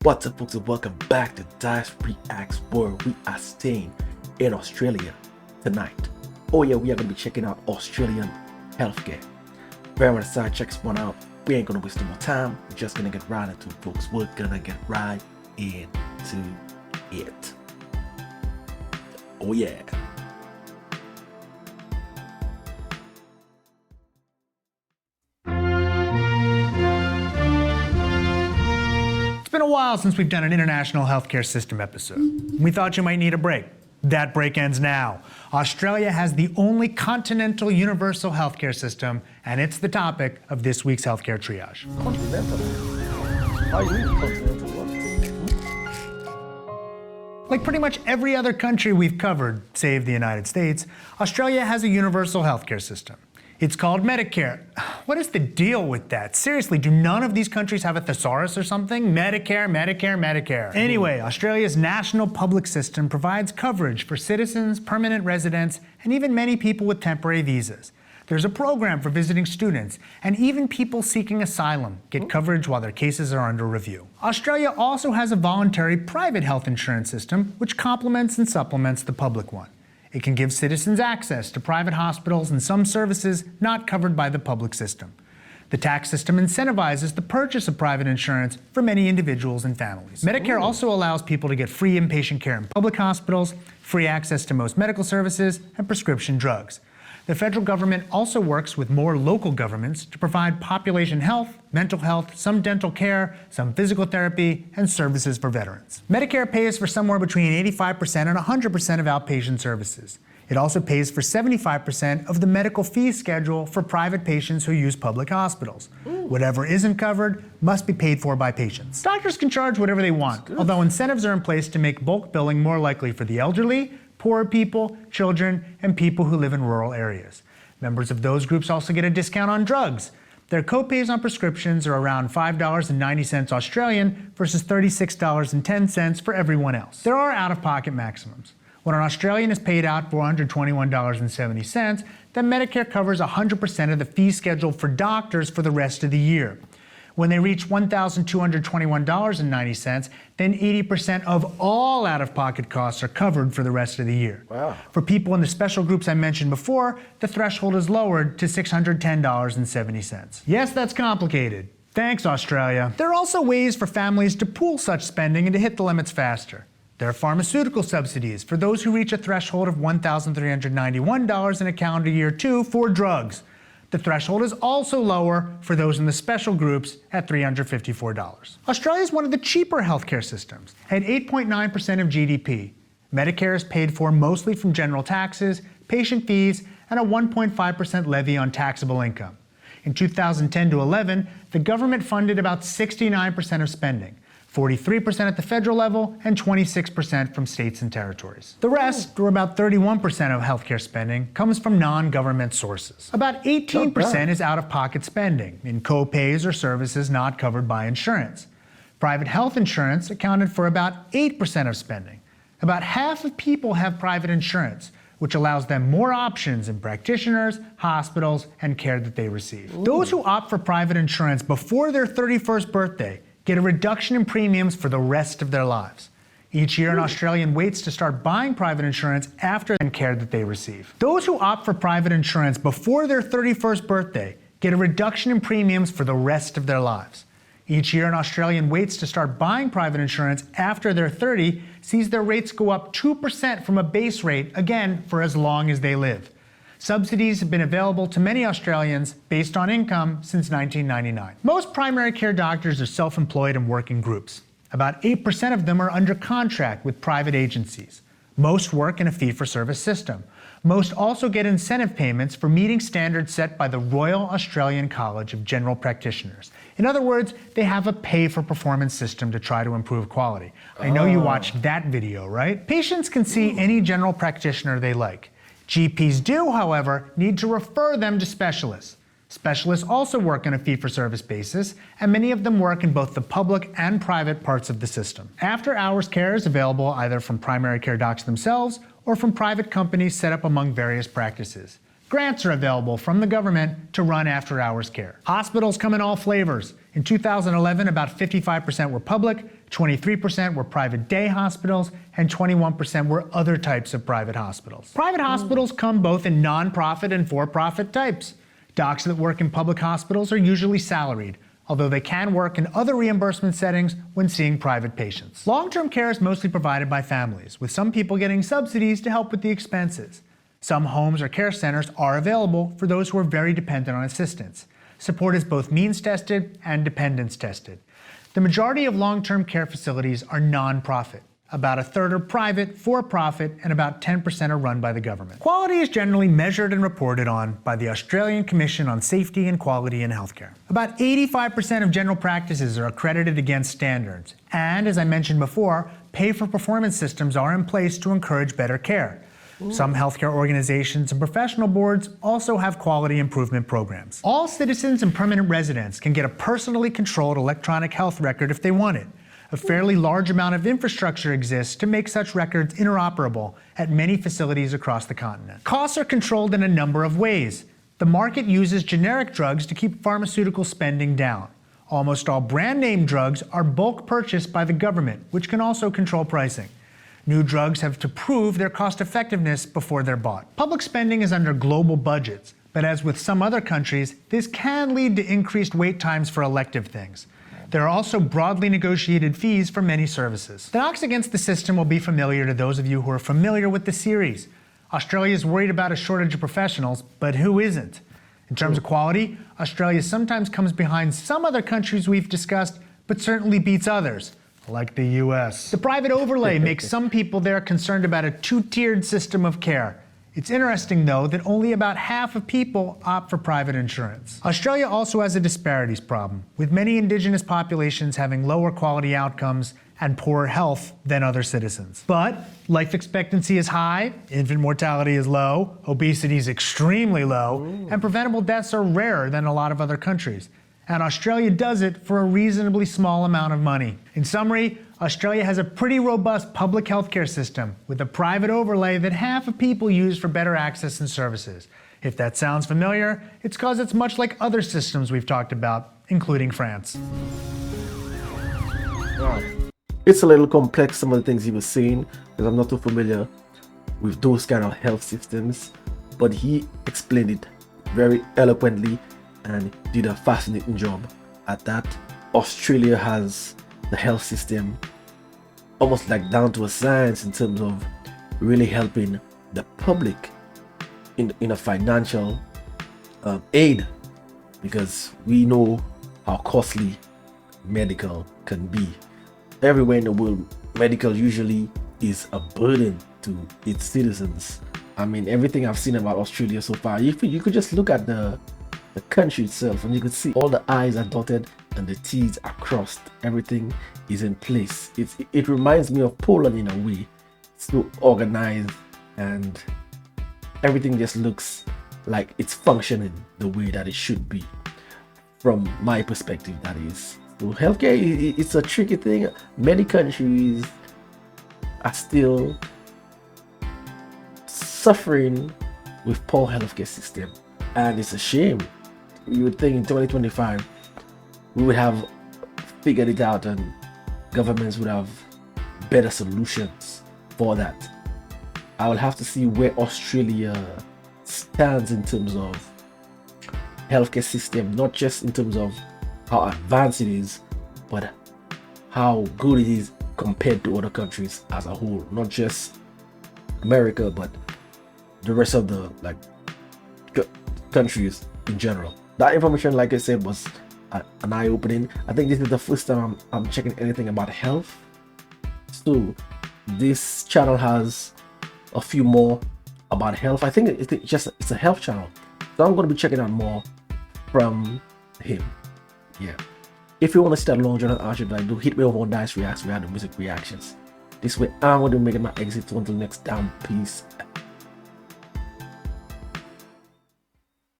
What's up, folks, and welcome back to Dyce Reacts, where we are staying in Australia tonight. Oh yeah, we are going to be checking out Australian healthcare. Very much excited, check this one out. We ain't going to waste no more time. We're just going to get right into it, folks. We're going to get right into it. Oh yeah. It's been a while since we've done an international healthcare system episode. We thought you might need a break. That break ends now. Australia has the only continental universal healthcare system, and it's the topic of this week's healthcare triage. Continental? How you mean continental? Like pretty much every other country we've covered, save the United States, Australia has a universal healthcare system. It's called Medicare. What is the deal with that? Seriously, do none of these countries have a thesaurus or something? Medicare, Medicare, Medicare. Anyway, Australia's national public system provides coverage for citizens, permanent residents, and even many people with temporary visas. There's a program for visiting students, and even people seeking asylum get coverage while their cases are under review. Australia also has a voluntary private health insurance system, which complements and supplements the public one. It can give citizens access to private hospitals and some services not covered by the public system. The tax system incentivizes the purchase of private insurance for many individuals and families. Medicare also allows people to get free inpatient care in public hospitals, free access to most medical services, and prescription drugs. The federal government also works with more local governments to provide population health, mental health, some dental care, some physical therapy, and services for veterans. Medicare pays for somewhere between 85% and 100% of outpatient services. It also pays for 75% of the medical fee schedule for private patients who use public hospitals. Whatever isn't covered must be paid for by patients. Doctors can charge whatever they want, although incentives are in place to make bulk billing more likely for the elderly, poor people, children, and people who live in rural areas. Members of those groups also get a discount on drugs. Their co-pays on prescriptions are around $5.90 Australian versus $36.10 for everyone else. There are out-of-pocket maximums. When an Australian is paid out $421.70, then Medicare covers 100% of the fee schedule for doctors for the rest of the year. When they reach $1,221.90, then 80% of all out-of-pocket costs are covered for the rest of the year. Wow. For people in the special groups I mentioned before, the threshold is lowered to $610.70. Yes, that's complicated. Thanks, Australia. There are also ways for families to pool such spending and to hit the limits faster. There are pharmaceutical subsidies for those who reach a threshold of $1,391 in a calendar year too for drugs. The threshold is also lower for those in the special groups at $354. Australia is one of the cheaper healthcare systems. At 8.9% of GDP, Medicare is paid for mostly from general taxes, patient fees, and a 1.5% levy on taxable income. In 2010 to 11, the government funded about 69% of spending, 43% at the federal level, and 26% from states and territories. The rest, or about 31% of healthcare spending, comes from non-government sources. About 18% is out-of-pocket spending, in co-pays or services not covered by insurance. Private health insurance accounted for about 8% of spending. About half of people have private insurance, which allows them more options in practitioners, hospitals, and care that they receive. Those who opt for private insurance before their 31st birthday get a reduction in premiums for the rest of their lives. Each year, an Australian waits to start buying private insurance after the care that they receive. Those who opt for private insurance before their 31st birthday get a reduction in premiums for the rest of their lives. Each year, an Australian waits to start buying private insurance after they're 30 sees their rates go up 2% from a base rate, again, for as long as they live. Subsidies have been available to many Australians based on income since 1999. Most primary care doctors are self-employed and work in groups. About 8% of them are under contract with private agencies. Most work in a fee-for-service system. Most also get incentive payments for meeting standards set by the Royal Australian College of General Practitioners. In other words, they have a pay-for-performance system to try to improve quality. I know you watched that video, right? Patients can see any general practitioner they like. GPs do, however, need to refer them to specialists. Specialists also work on a fee-for-service basis, and many of them work in both the public and private parts of the system. After-hours care is available either from primary care docs themselves or from private companies set up among various practices. Grants are available from the government to run after-hours care. Hospitals come in all flavors. In 2011, about 55% were public, 23% were private day hospitals, and 21% were other types of private hospitals. Private hospitals come both in non-profit and for-profit types. Docs that work in public hospitals are usually salaried, although they can work in other reimbursement settings when seeing private patients. Long-term care is mostly provided by families, with some people getting subsidies to help with the expenses. Some homes or care centers are available for those who are very dependent on assistance. Support is both means-tested and dependence-tested. The majority of long-term care facilities are non-profit. About a third are private, for-profit, and about 10% are run by the government. Quality is generally measured and reported on by the Australian Commission on Safety and Quality in Healthcare. About 85% of general practices are accredited against standards, and as I mentioned before, pay-for-performance systems are in place to encourage better care. Some healthcare organizations and professional boards also have quality improvement programs. All citizens and permanent residents can get a personally controlled electronic health record if they want it. A fairly large amount of infrastructure exists to make such records interoperable at many facilities across the continent. Costs are controlled in a number of ways. The market uses generic drugs to keep pharmaceutical spending down. Almost all brand name drugs are bulk purchased by the government, which can also control pricing. New drugs have to prove their cost effectiveness before they're bought. Public spending is under global budgets, but as with some other countries, this can lead to increased wait times for elective things. There are also broadly negotiated fees for many services. The knocks against the system will be familiar to those of you who are familiar with the series. Australia is worried about a shortage of professionals, but who isn't? In terms of quality, Australia sometimes comes behind some other countries we've discussed, but certainly beats others, like the US. The private overlay makes some people there concerned about a two-tiered system of care. It's interesting, though, that only about half of people opt for private insurance. Australia also has a disparities problem, with many indigenous populations having lower quality outcomes and poorer health than other citizens. But life expectancy is high, infant mortality is low, obesity is extremely low, and preventable deaths are rarer than a lot of other countries. And Australia does it for a reasonably small amount of money. In summary, Australia has a pretty robust public healthcare system with a private overlay that half of people use for better access and services. If that sounds familiar, it's because it's much like other systems we've talked about, including France. It's a little complex, some of the things he was saying, because I'm not too familiar with those kind of health systems, but he explained it very eloquently and did a fascinating job at that. Australia has the health system almost like down to a science in terms of really helping the public in a financial aid, because we know how costly medical can be. Everywhere in the world, medical usually is a burden to its citizens. I mean, everything I've seen about Australia so far, you could just look at the country itself and you could see all the I's are dotted and the T's are crossed. Everything is in place. It reminds me of Poland in a way. It's so organized and everything just looks like it's functioning the way that it should be, from my perspective, that is. So healthcare, it's a tricky thing. Many countries are still suffering with poor healthcare system, and it's a shame. You would think in 2025 we would have figured it out and governments would have better solutions for that. I will have to see where Australia stands in terms of healthcare system, not just in terms of how advanced it is, but how good it is compared to other countries as a whole, not just America, but the rest of the countries in general. That information, like I said, was an eye-opening. I think this is the first time I'm checking anything about health, so this channel has a few more about health. I think it's a health channel, so I'm going to be checking out more from him. Yeah, if you want to start long journal archive, do hit me over on Dyce Reacts. We have the music reactions. This way I'm going to be making my exit. Until next time, peace